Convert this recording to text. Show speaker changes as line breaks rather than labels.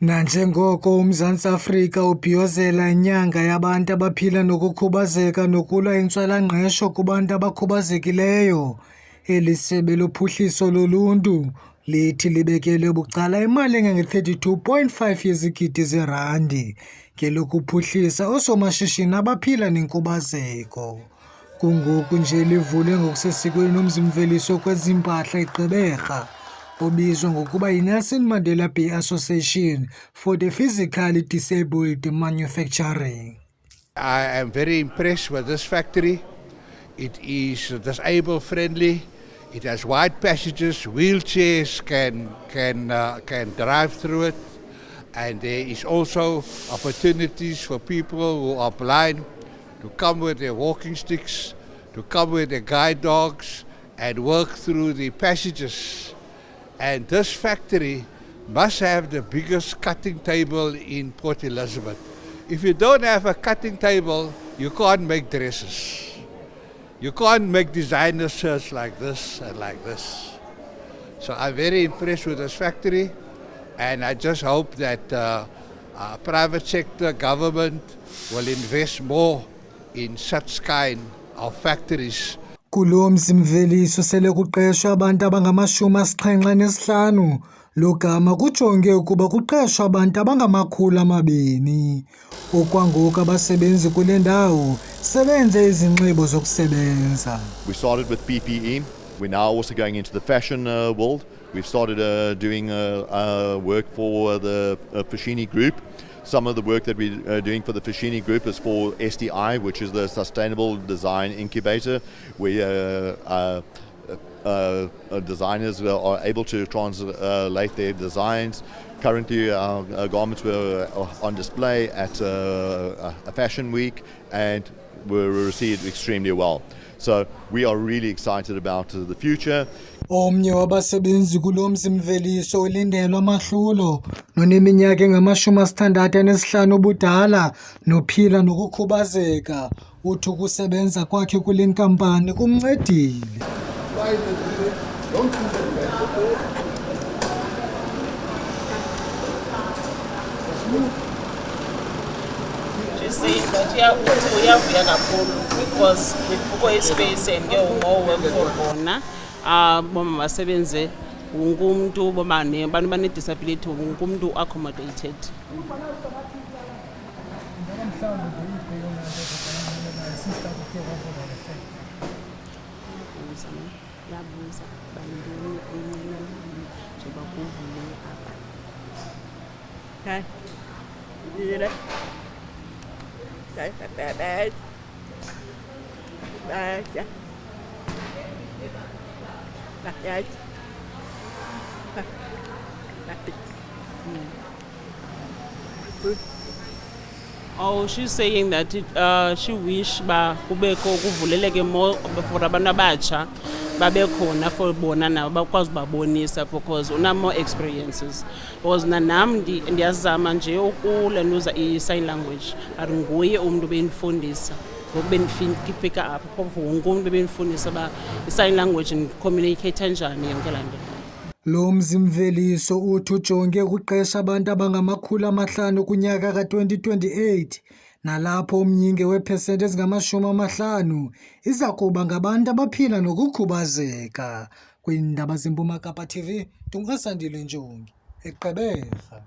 Nanjengoko uMzantsi Afrika ubhiyozela inyanga yabantu abaphila nokukhubazeka nokulwa intswela-ngqesho kubantu abakhubazekileyo, eli sebe lophuhliso loluntu lithi libekele bucala imali engange-32.5 yezigidi zeerandi ngelokuphuhlisa oosomashishini abaphila nenkubazeko. Kungoku nje livule ngokusesikweni umzi-mveliso kwezimpahla iGqeberha, obizwa ngokuba yiNelson Mandela Bay Association for the Physically Disabled Manufacturing.
I am very impressed with this factory. It is disabled friendly. It has wide passages. Wheelchairs can drive through it, and there is also opportunities for people who are blind to come with their walking sticks, to come with their guide dogs, and work through the passages. And this factory must have the biggest cutting table in Port Elizabeth. If you don't have a cutting table, you can't make dresses. You can't make designer shirts like this and like this. So I'm very impressed with this factory, and I just hope that private sector, government will invest more in such kind of factories.
Kulo mzi-mveliso sele kuqeshwa abantu abangama-75. Lo gama kujonge ukuba kuqeshwa abantu abangama-200. Okwangoku abasebenzi kule ndawo sebenze izinxibo zokusebenza.
We started with PPE. We're now also going into the fashion world. We've started doing work for the Foschini Group. Some of the work that we're doing for the Foschini Group is for SDI, which is the Sustainable Design Incubator, where designers are able to translate their designs. Currently, our garments were on display at a fashion week and were received extremely well. So we are really excited about the future.
Omnye wabasebenzi kulo mzi-mveliso ulindelwa Mahlulo, noneminyaka engama-65 ubudala nophila nokukhubazeka, uthi ukusebenza kwakhe kule nkampani kumncedile.
uyavuya kakhulu because kukho ispace and ke more work for bona. Boma basebenze wonke umuntu bomane abantu bane-disability wonke umuntu accommodated. Okay. Oh, she's saying that she wish kubekho kuvuleleke more for abantu abatsha babe khona for bona nabo bakwazi babonisa because una more experiences. Because nanam ndiyazama nje ukulenuza i-sign language ari nguye umuntu benifundisa ngokubenifikika apha phofu wonke umuntu benifundisa ba i-sign language and communicate njani yonke laa nto.
Lo mzi-mveliso uthi ujonge ukuqesha abantu abangama-500 kunyaka ka-2028, nalapho umyinge weepesenti ezingama-50 iza kuba ngabantu abaphila nokukhubazeka. Kwiindaba zeMpuma Kapa TV, ndinguSandile Njongi, eGqeberha.